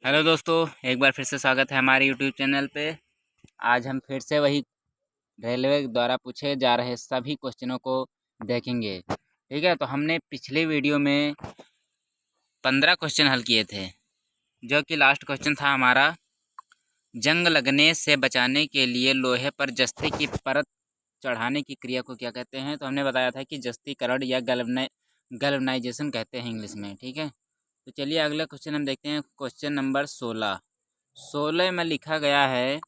Hello दोस्तों, एक बार फिर से स्वागत है हमारे यूट्यूब चैनल पे। आज हम फिर से वही रेलवे द्वारा पूछे जा रहे सभी क्वेश्चनों को देखेंगे। ठीक है, तो हमने पिछले वीडियो में 15 क्वेश्चन हल किए थे, जो कि लास्ट क्वेश्चन था हमारा, जंग लगने से बचाने के लिए लोहे पर जस्ते की परत चढ़ाने की क्रिया को क्या कहते हैं। तो हमने बताया था कि जस्तीकरण या गैल्वनाइजेशन कहते हैं इंग्लिश में। ठीक है, तो चलिए अगला क्वेश्चन हम देखते हैं। क्वेश्चन नंबर 16 में लिखा गया है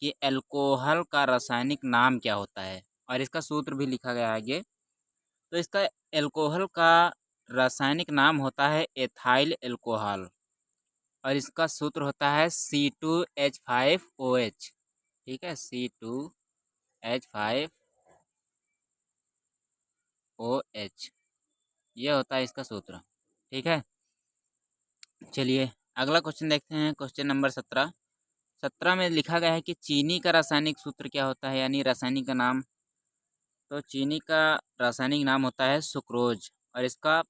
कि अल्कोहल का रासायनिक नाम क्या होता है, और इसका सूत्र भी लिखा गया है आगे। तो इसका अल्कोहल का रासायनिक नाम होता है एथाइल अल्कोहल, और इसका सूत्र होता है C2H5OH। ठीक है, C2H5OH, ये होता है इसका सूत्र। ठीक है, चलिए अगला क्वेश्चन देखते हैं। क्वेश्चन नंबर 17 में लिखा गया है कि चीनी का रासायनिक सूत्र क्या होता है, यानी रासायनिक का नाम। तो चीनी का रासायनिक नाम होता है सुक्रोज, और इसका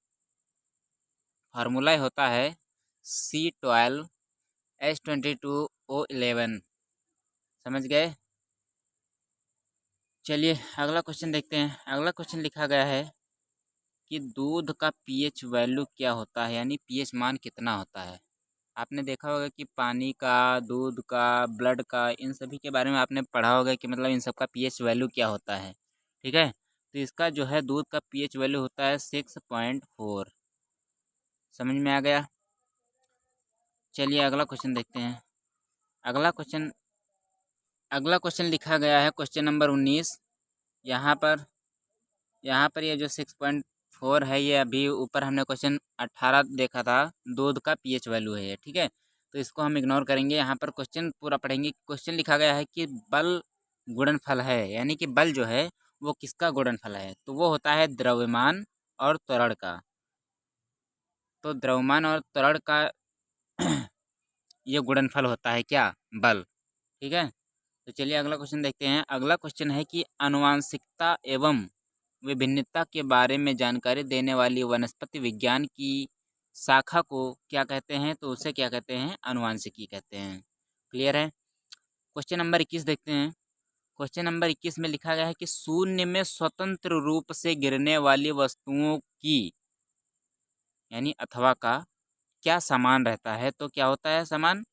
फार्मूला होता है C12H22O11। समझ गए। चलिए अगला क्वेश्चन देखते हैं। अगला क्वेश्चन लिखा गया है कि दूध का पीएच वैल्यू क्या होता है, यानी पीएच मान कितना होता है। आपने देखा होगा कि पानी का, दूध का, ब्लड का, इन सभी के बारे में आपने पढ़ा होगा कि मतलब इन सब का पीएच वैल्यू क्या होता है। ठीक है, तो इसका जो है दूध का पीएच वैल्यू होता है 6.4। समझ में आ गया। चलिए अगला क्वेश्चन देखते हैं। अगला क्वेश्चन अगला क्वेश्चन लिखा गया है क्वेश्चन नंबर 19। यहाँ पर ये जो 6.4 है, ये अभी ऊपर हमने क्वेश्चन 18 देखा था, दूध का पीएच वैल्यू है ये। ठीक है, तो इसको हम इग्नोर करेंगे। यहाँ पर क्वेश्चन पूरा पढ़ेंगे। क्वेश्चन लिखा गया है कि बल गुणनफल है, यानी कि बल जो है वो किसका गुणनफल है। तो वो होता है द्रव्यमान और त्वरण का। तो द्रव्यमान और त्वरण का ये गुणनफल होता है क्या, बल। ठीक है, तो चलिए अगला क्वेश्चन देखते हैं। अगला क्वेश्चन है कि आनुवांशिकता एवं विभिन्नता के बारे में जानकारी देने वाली वनस्पति विज्ञान की शाखा को क्या कहते हैं। तो उसे क्या कहते हैं, आनुवांशिकी कहते हैं। क्लियर है। क्वेश्चन नंबर 21 देखते हैं। क्वेश्चन नंबर 21 में लिखा गया है कि शून्य में स्वतंत्र रूप से गिरने वाली वस्तुओं की, यानी अथवा का, क्या समान रहता है। तो क्या होता है समान,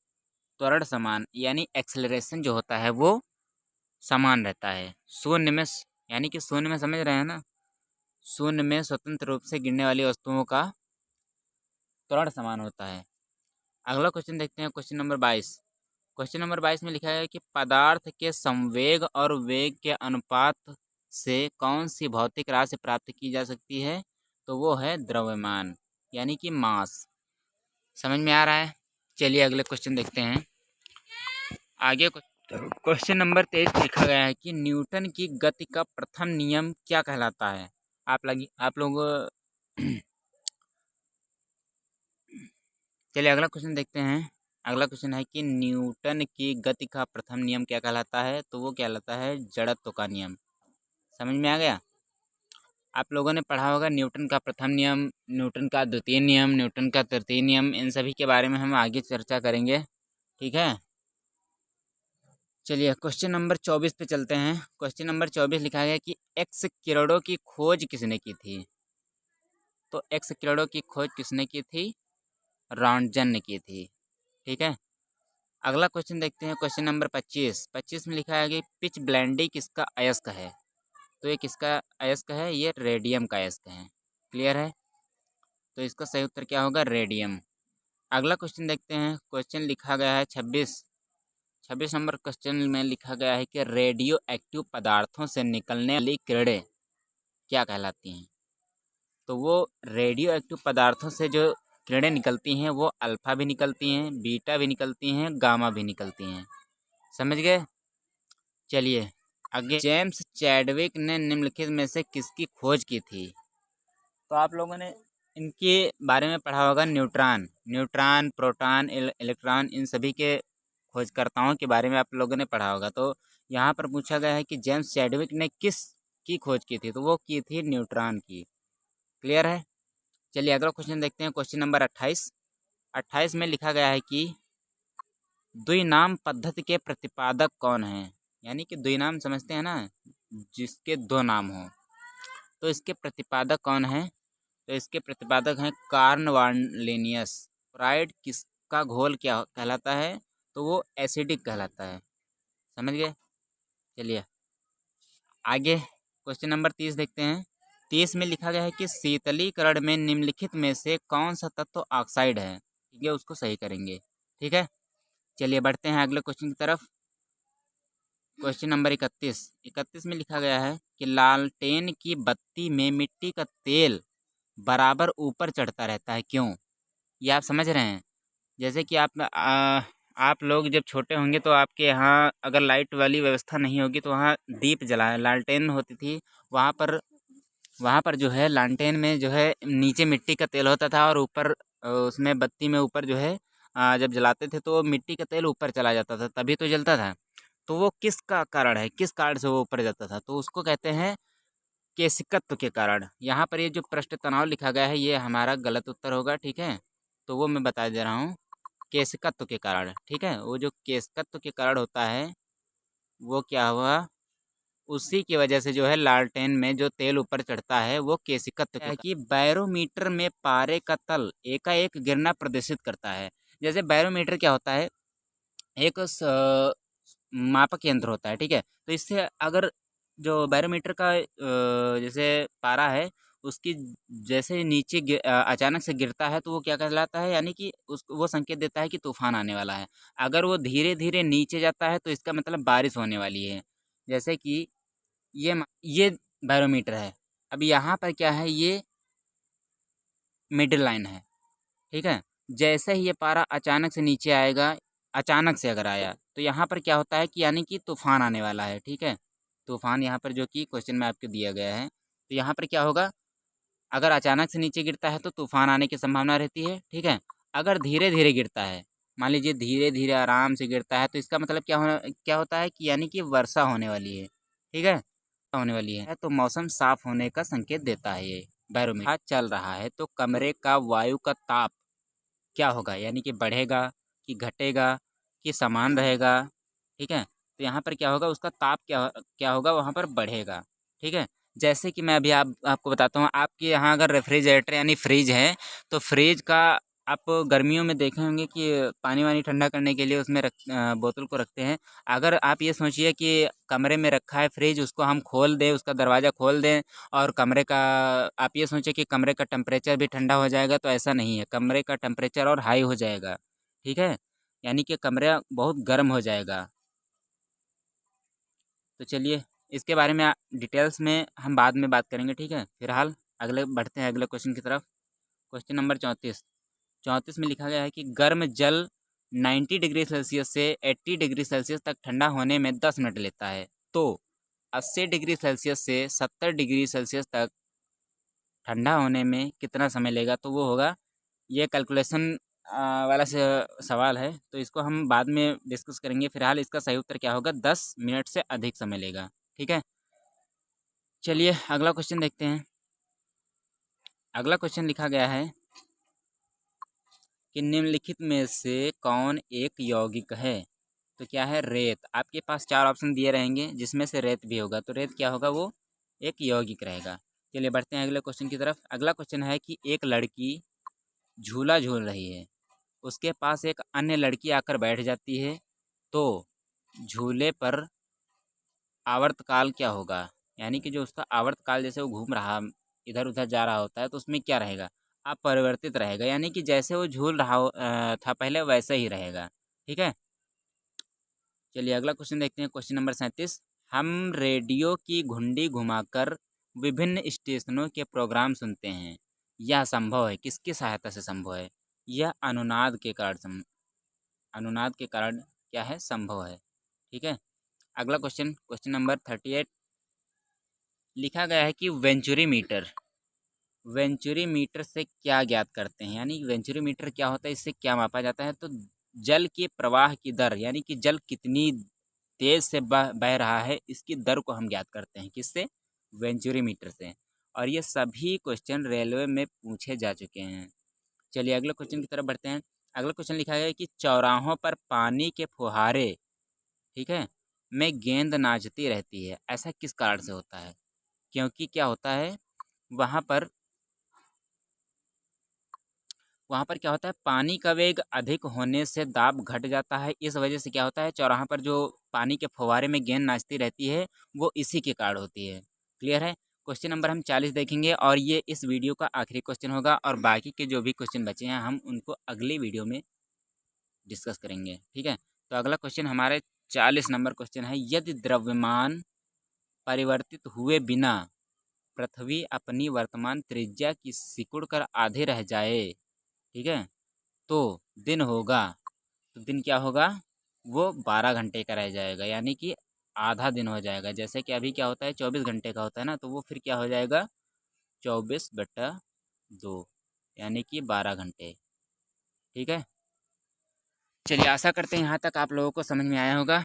त्वरण समान, यानी एक्सेलरेशन जो होता है वो समान रहता है शून्य में। यानी कि शून्य में, समझ रहे हैं ना, शून्य में स्वतंत्र रूप से गिरने वाली वस्तुओं का त्वरण समान होता है। अगला क्वेश्चन देखते हैं। Question number 22। क्वेश्चन नंबर 22 में लिखा है कि पदार्थ के संवेग और वेग के अनुपात से कौन सी भौतिक राशि प्राप्त की जा सकती है। तो वो है द्रव्यमान, यानी कि मास। समझ में आ रहा है। चलिए अगले क्वेश्चन देखते हैं। आगे क्वेश्चन नंबर 23 लिखा गया है कि न्यूटन की गति का प्रथम नियम क्या कहलाता है। आप लोग चलिए अगला क्वेश्चन देखते हैं। अगला क्वेश्चन है कि न्यूटन की गति का प्रथम नियम क्या कहलाता है। तो वो कहलाता है जड़त्व का नियम। समझ में आ गया। आप लोगों ने पढ़ा होगा न्यूटन का प्रथम नियम, न्यूटन का द्वितीय नियम, न्यूटन का तृतीय नियम। इन सभी के बारे में हम आगे चर्चा करेंगे। ठीक है, चलिए क्वेश्चन नंबर 24 पे चलते हैं। क्वेश्चन नंबर 24 लिखा गया कि एक्स किरणों की खोज किसने की थी। तो एक्स किरणों की खोज किसने की थी, रॉन्टजन ने की थी। ठीक है, अगला क्वेश्चन देखते हैं। क्वेश्चन नंबर 25 में लिखा है कि पिच ब्लेंडी किसका अयस्क है। तो ये किसका अयस्क है, ये रेडियम का अयस्क है। क्लियर है, तो इसका सही उत्तर क्या होगा, रेडियम। अगला क्वेश्चन देखते हैं। क्वेश्चन लिखा गया है 26 नंबर क्वेश्चन में लिखा गया है कि रेडियो एक्टिव पदार्थों से निकलने वाली किरणें क्या कहलाती हैं। तो वो रेडियो एक्टिव पदार्थों से जो किरणें निकलती हैं वो अल्फा भी निकलती हैं, बीटा भी निकलती हैं, गामा भी निकलती हैं। समझ गए। चलिए आगे, जेम्स चैडविक ने निम्नलिखित में से किसकी खोज की थी। तो आप लोगों ने इनके बारे में पढ़ा होगा, न्यूट्रॉन, प्रोटॉन, इलेक्ट्रॉन, इन सभी के खोजकर्ताओं के बारे में आप लोगों ने पढ़ा होगा। तो यहाँ पर पूछा गया है कि जेम्स चैडविक ने किस की खोज की थी। तो वो की थी न्यूट्रॉन की। क्लियर है। चलिए अगला क्वेश्चन देखते हैं। क्वेश्चन नंबर 28 में लिखा गया है कि द्विनाम पद्धति के प्रतिपादक कौन है? यानी कि द्विनाम समझते हैं ना, जिसके दो नाम हो, तो इसके प्रतिपादक कौन है? तो इसके प्रतिपादक हैं कार्ल वान लिनियस। फ्राइड किसका घोल क्या कहलाता है? तो वो एसिडिक कहलाता है। समझ गए? चलिए आगे क्वेश्चन नंबर 30 देखते हैं। 30 में लिखा गया है कि शीतलीकरण में निम्नलिखित में से कौन सा तत्व ऑक्साइड है? ठीक है, उसको सही करेंगे। ठीक है, चलिए बढ़ते हैं अगले क्वेश्चन की तरफ। क्वेश्चन नंबर 31 में लिखा गया है कि लालटेन की बत्ती में मिट्टी का तेल बराबर ऊपर चढ़ता रहता है, क्यों? ये आप समझ रहे हैं? जैसे कि आप लोग जब छोटे होंगे तो आपके यहाँ अगर लाइट वाली व्यवस्था नहीं होगी तो वहाँ दीप जलाए लालटेन होती थी। वहाँ पर जो है लालटेन में जो है नीचे मिट्टी का तेल होता था और ऊपर उसमें बत्ती में ऊपर जो है जब जलाते थे तो मिट्टी का तेल ऊपर चला जाता था, तभी तो जलता था। तो वो किसका कारण है, किस कारण से वो ऊपर जाता था? तो उसको कहते हैं केशिकत्व के कारण। यहाँ पर ये जो पृष्ठ तनाव लिखा गया है ये हमारा गलत उत्तर होगा। ठीक है, तो वो मैं बता दे रहा हूँ, केशिकत्व के कारण। ठीक है, वो जो केशिकत्व के कारण होता है वो क्या हुआ, उसी की वजह से जो है लालटेन में जो तेल ऊपर चढ़ता है वो केशिकत्व के कि बैरोमीटर में पारे का तल एकाएक गिरना प्रदर्शित करता है। जैसे बैरोमीटर क्या होता है, एक मापक यंत्र होता है। ठीक है, तो इससे अगर जो बैरोमीटर का जैसे पारा है उसकी जैसे नीचे अचानक से गिरता है तो वो क्या कहलाता है, यानी कि उस वो संकेत देता है कि तूफान आने वाला है। अगर वो धीरे धीरे नीचे जाता है तो इसका मतलब बारिश होने वाली है। जैसे कि ये बैरोमीटर है। अब यहाँ पर क्या है, ये मिडिल लाइन है। ठीक है, जैसे ही ये पारा अचानक से नीचे आएगा, अचानक से अगर आया तो यहाँ पर क्या होता है कि यानी कि तूफान आने वाला है। ठीक है, तूफान यहाँ पर जो कि क्वेश्चन में आपको दिया गया है, तो यहाँ पर क्या होगा, अगर अचानक से नीचे गिरता है तो तूफान आने की संभावना रहती है। ठीक है, अगर धीरे धीरे गिरता है, मान लीजिए धीरे धीरे आराम से गिरता है, तो इसका मतलब क्या होता है कि यानी कि वर्षा होने वाली है। ठीक है, होने वाली है तो मौसम साफ होने का संकेत देता है ये बैरोमीटर। चल रहा है तो कमरे का वायु का ताप क्या होगा, यानी कि बढ़ेगा कि घटेगा कि समान रहेगा? ठीक है, तो यहाँ पर क्या होगा, उसका ताप क्या क्या होगा, वहाँ पर बढ़ेगा। ठीक है, जैसे कि मैं अभी आपको बताता हूँ, आपके यहाँ अगर रेफ्रिजरेटर यानी फ्रिज है तो फ्रिज का आप गर्मियों में देखे होंगे कि पानी वानी ठंडा करने के लिए उसमें बोतल को रखते हैं। अगर आप ये सोचिए कि कमरे में रखा है फ्रिज, उसको हम खोल दें, उसका दरवाज़ा खोल दें और कमरे का आप ये सोचें कि कमरे का टेम्परेचर भी ठंडा हो जाएगा, तो ऐसा नहीं है। कमरे का टेम्परेचर और हाई हो जाएगा। ठीक है, यानी कि कमरा बहुत गर्म हो जाएगा। तो चलिए इसके बारे में डिटेल्स में हम बाद में बात करेंगे। ठीक है, फिलहाल अगले बढ़ते हैं अगले क्वेश्चन की तरफ। क्वेश्चन नंबर 34 में लिखा गया है कि गर्म जल 90 डिग्री सेल्सियस से 80 डिग्री सेल्सियस तक ठंडा होने में 10 मिनट लेता है, तो 80 डिग्री सेल्सियस से 70 डिग्री सेल्सियस तक ठंडा होने में कितना समय लेगा? तो वो होगा, ये कैलकुलेशन वाला सवाल है तो इसको हम बाद में डिस्कस करेंगे। फिलहाल इसका सही उत्तर क्या होगा, 10 मिनट से अधिक समय लेगा। ठीक है, चलिए अगला क्वेश्चन देखते हैं। अगला क्वेश्चन लिखा गया है कि निम्नलिखित में से कौन एक यौगिक है? तो क्या है, रेत। आपके पास 4 ऑप्शन दिए रहेंगे जिसमें से रेत भी होगा, तो रेत क्या होगा, वो एक यौगिक रहेगा। चलिए बढ़ते हैं अगले क्वेश्चन की तरफ। अगला क्वेश्चन है कि एक लड़की झूला झूल रही है, उसके पास एक अन्य लड़की आकर बैठ जाती है, तो झूले पर आवर्तकाल क्या होगा? यानी कि जो उसका आवर्तकाल, जैसे वो घूम रहा इधर उधर जा रहा होता है तो उसमें क्या रहेगा, अपरिवर्तित रहेगा। यानी कि जैसे वो झूल रहा था पहले वैसे ही रहेगा। ठीक है, चलिए अगला क्वेश्चन देखते हैं। Question number 37। हम रेडियो की घुंडी घुमाकर विभिन्न स्टेशनों के प्रोग्राम सुनते हैं, यह संभव है, किसकी सहायता से संभव है? यह अनुनाद के कारण क्या है, संभव है। ठीक है, अगला क्वेश्चन, क्वेश्चन नंबर 38 लिखा गया है कि वेंचुरी मीटर से क्या ज्ञात करते हैं? यानी वेंचुरी मीटर क्या होता है, इससे क्या मापा जाता है? तो जल के प्रवाह की दर, यानी कि जल कितनी तेज से बह रहा है इसकी दर को हम ज्ञात करते हैं, किससे? वेंचुरी मीटर से। और ये सभी क्वेश्चन रेलवे में पूछे जा चुके हैं। चलिए अगले क्वेश्चन की तरफ बढ़ते हैं। अगला क्वेश्चन लिखा गया है कि चौराहों पर पानी के फुहारे, ठीक है, में गेंद नाचती रहती है, ऐसा किस कारण से होता है? क्योंकि क्या होता है, वहाँ पर वहाँ पर क्या होता है, पानी का वेग अधिक होने से दाब घट जाता है। इस वजह से क्या होता है, चौराहा पर जो पानी के फव्वारे में गेंद नाचती रहती है वो इसी के कारण होती है। क्लियर है? क्वेश्चन नंबर हम 40 देखेंगे और ये इस वीडियो का आखिरी क्वेश्चन होगा और बाकी के जो भी क्वेश्चन बचे हैं हम उनको अगली वीडियो में डिस्कस करेंगे। ठीक है, तो अगला क्वेश्चन हमारे 40 नंबर क्वेश्चन है, यदि द्रव्यमान परिवर्तित हुए बिना पृथ्वी अपनी वर्तमान त्रिज्या की सिकुड़ कर आधे रह जाए, ठीक है, तो दिन होगा, तो दिन क्या होगा, वो 12 घंटे का रह जाएगा, यानी कि आधा दिन हो जाएगा। जैसे कि अभी क्या होता है 24 घंटे का होता है ना, तो वो फिर क्या हो जाएगा 24/2, यानी कि 12 घंटे। ठीक है, चलिए आशा करते हैं यहाँ तक आप लोगों को समझ में आया होगा।